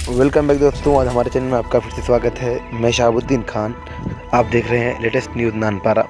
Welcome back दोस्तों। आज हमारे चैनल में आपका फिर से स्वागत है। मैं शहाबुद्दीन खान। आप देख रहे हैं लेटेस्ट न्यूज़ नानपारा।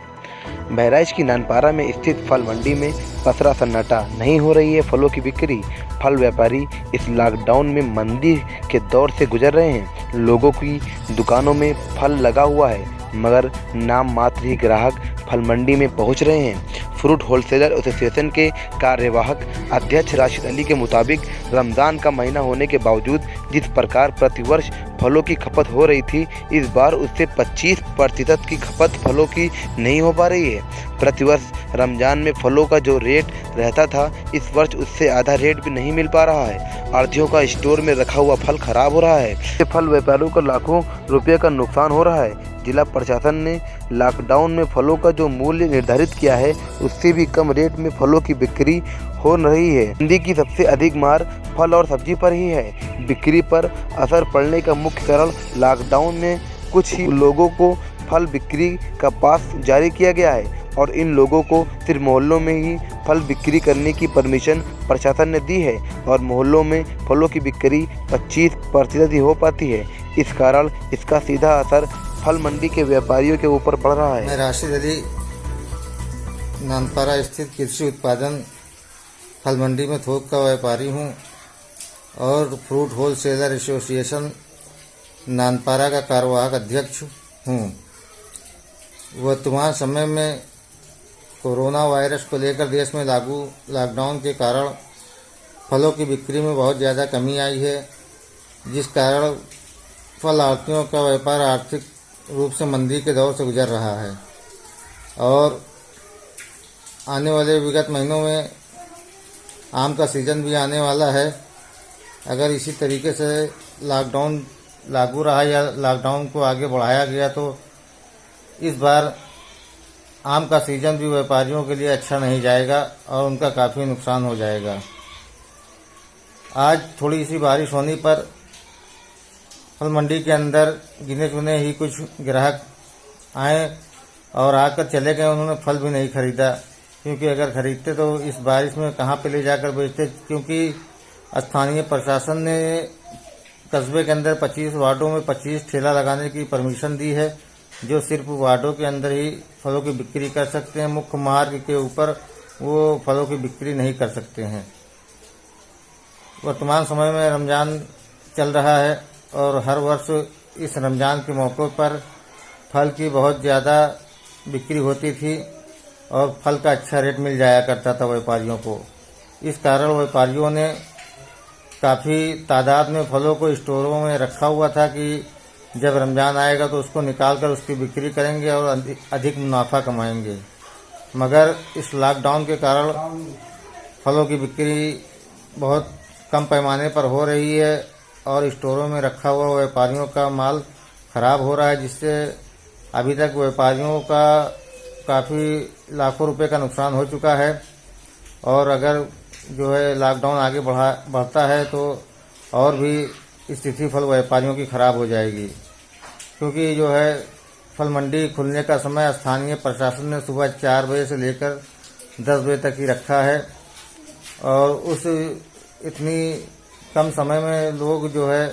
बहराइच की नानपारा में स्थित फल मंडी में पसरा सन्नाटा, नहीं हो रही है फलों की बिक्री। फल व्यापारी इस लॉकडाउन में मंदी के दौर से गुजर रहे हैं। लोगों की दुकानों में फल लगा हुआ है, मगर नाम मात्र ही ग्राहक फल मंडी में पहुंच रहे हैं। फ्रूट होलसेलर एसोसिएशन के कार्यवाहक अध्यक्ष राशिद अली के मुताबिक रमज़ान का महीना होने के बावजूद जिस प्रकार प्रतिवर्ष फलों की खपत हो रही थी, इस बार उससे 25% की खपत फलों की नहीं हो पा रही है। प्रतिवर्ष रमज़ान में फलों का जो रेट रहता था, इस वर्ष उससे आधा रेट भी नहीं मिल पा रहा है। आढ़तियों का स्टोर में रखा हुआ फल खराब हो रहा है। इससे फल व्यापारियों को लाखों रुपये का नुकसान हो रहा है। जिला प्रशासन ने लॉकडाउन में फलों का जो मूल्य निर्धारित किया है, उससे भी कम रेट में फलों की बिक्री हो रही है। मंदी की सबसे अधिक मार फल और सब्जी पर ही है। बिक्री पर असर पड़ने का मुख्य कारण लॉकडाउन में कुछ ही लोगों को फल बिक्री का पास जारी किया गया है और इन लोगों को सिर्फ मोहल्लों में ही फल बिक्री करने की परमिशन प्रशासन ने दी है और मोहल्लों में फलों की बिक्री 25% ही हो पाती है। इस कारण इसका सीधा असर फल मंडी के व्यापारियों के ऊपर पड़ रहा है। मैं राशिद अली नानपारा स्थित कृषि उत्पादन फल मंडी में थोक का व्यापारी हूं और फ्रूट होलसेलर एसोसिएशन नानपारा का कार्यवाहक अध्यक्ष हूं। वर्तमान समय में कोरोना वायरस को लेकर देश में लागू लॉकडाउन के कारण फलों की बिक्री में बहुत ज़्यादा कमी आई है, जिस कारण फल आढ़तियों का व्यापार आर्थिक रूप से मंदी के दौर से गुजर रहा है और आने वाले विगत महीनों में आम का सीज़न भी आने वाला है। अगर इसी तरीके से लॉकडाउन लागू रहा या लॉकडाउन को आगे बढ़ाया गया तो इस बार आम का सीज़न भी व्यापारियों के लिए अच्छा नहीं जाएगा और उनका काफ़ी नुकसान हो जाएगा। आज थोड़ी सी बारिश होने पर फल मंडी के अंदर गिने चुने ही कुछ ग्राहक आए और आकर चले गए। उन्होंने फल भी नहीं खरीदा, क्योंकि अगर खरीदते तो इस बारिश में कहाँ पे ले जाकर बेचते, क्योंकि स्थानीय प्रशासन ने कस्बे के अंदर 25 वार्डों में 25 ठेला लगाने की परमिशन दी है, जो सिर्फ वार्डों के अंदर ही फलों की बिक्री कर सकते हैं। मुख्य मार्ग के ऊपर वो फलों की बिक्री नहीं कर सकते हैं। वर्तमान समय में रमज़ान चल रहा है और हर वर्ष इस रमज़ान के मौके पर फल की बहुत ज़्यादा बिक्री होती थी और फल का अच्छा रेट मिल जाया करता था व्यापारियों को। इस कारण व्यापारियों ने काफ़ी तादाद में फलों को स्टोरों में रखा हुआ था कि जब रमज़ान आएगा तो उसको निकाल कर उसकी बिक्री करेंगे और अधिक मुनाफा कमाएंगे। मगर इस लॉकडाउन के कारण फलों की बिक्री बहुत कम पैमाने पर हो रही है और स्टोरों में रखा हुआ व्यापारियों का माल खराब हो रहा है, जिससे अभी तक व्यापारियों का काफ़ी लाखों रुपए का नुकसान हो चुका है। और अगर जो है लॉकडाउन आगे बढ़ता है तो और भी स्थिति फल व्यापारियों की खराब हो जाएगी, क्योंकि जो है फल मंडी खुलने का समय स्थानीय प्रशासन ने सुबह 4 बजे से लेकर 10 बजे तक ही रखा है और उस इतनी कम समय में लोग जो है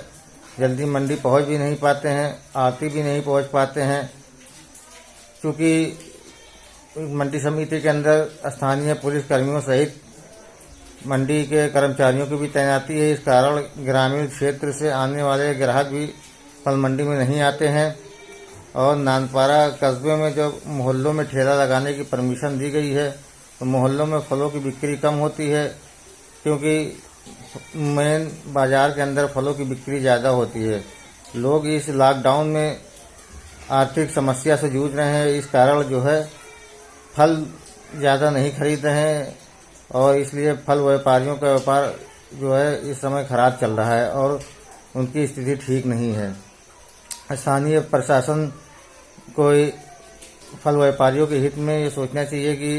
जल्दी मंडी पहुंच भी नहीं पाते हैं, आरती भी नहीं पहुंच पाते हैं, क्योंकि मंडी समिति के अंदर स्थानीय पुलिस कर्मियों सहित मंडी के कर्मचारियों की भी तैनाती है। इस कारण ग्रामीण क्षेत्र से आने वाले ग्राहक भी फल मंडी में नहीं आते हैं और नानपारा कस्बे में जब मोहल्लों में ठेला लगाने की परमिशन दी गई है तो मोहल्लों में फलों की बिक्री कम होती है, क्योंकि मेन बाजार के अंदर फलों की बिक्री ज़्यादा होती है। लोग इस लॉकडाउन में आर्थिक समस्या से जूझ रहे हैं, इस कारण जो है फल ज़्यादा नहीं खरीद रहे हैं और इसलिए फल व्यापारियों का व्यापार जो है इस समय खराब चल रहा है और उनकी स्थिति ठीक नहीं है। स्थानीय प्रशासन को फल व्यापारियों के हित में ये सोचना चाहिए कि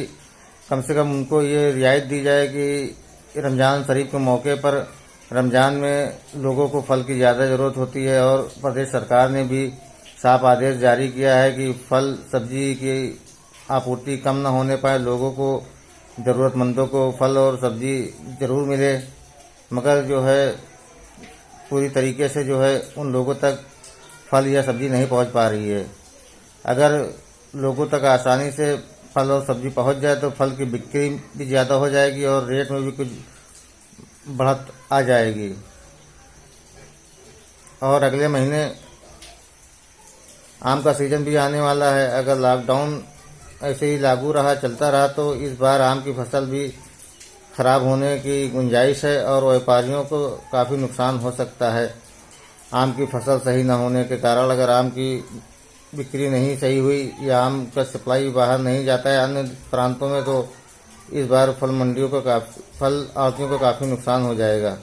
कम से कम उनको ये रियायत दी जाए कि रमज़ान शरीफ के मौके पर रमज़ान में लोगों को फल की ज़्यादा ज़रूरत होती है और प्रदेश सरकार ने भी साफ आदेश जारी किया है कि फल सब्जी की आपूर्ति कम न होने पाए, लोगों को ज़रूरतमंदों को फल और सब्जी ज़रूर मिले। मगर जो है पूरी तरीके से जो है उन लोगों तक फल या सब्जी नहीं पहुंच पा रही है। अगर लोगों तक आसानी से फल और सब्जी पहुंच जाए तो फल की बिक्री भी ज़्यादा हो जाएगी और रेट में भी कुछ बढ़त आ जाएगी। और अगले महीने आम का सीजन भी आने वाला है। अगर लॉकडाउन ऐसे ही लागू रहा, चलता रहा, तो इस बार आम की फसल भी खराब होने की गुंजाइश है और व्यापारियों को काफ़ी नुकसान हो सकता है। आम की फसल सही न होने के कारण अगर आम की बिक्री नहीं सही हुई या आम का सप्लाई बाहर नहीं जाता है अन्य प्रांतों में, तो इस बार फल मंडियों को फल आड़तियों को काफ़ी नुकसान हो जाएगा।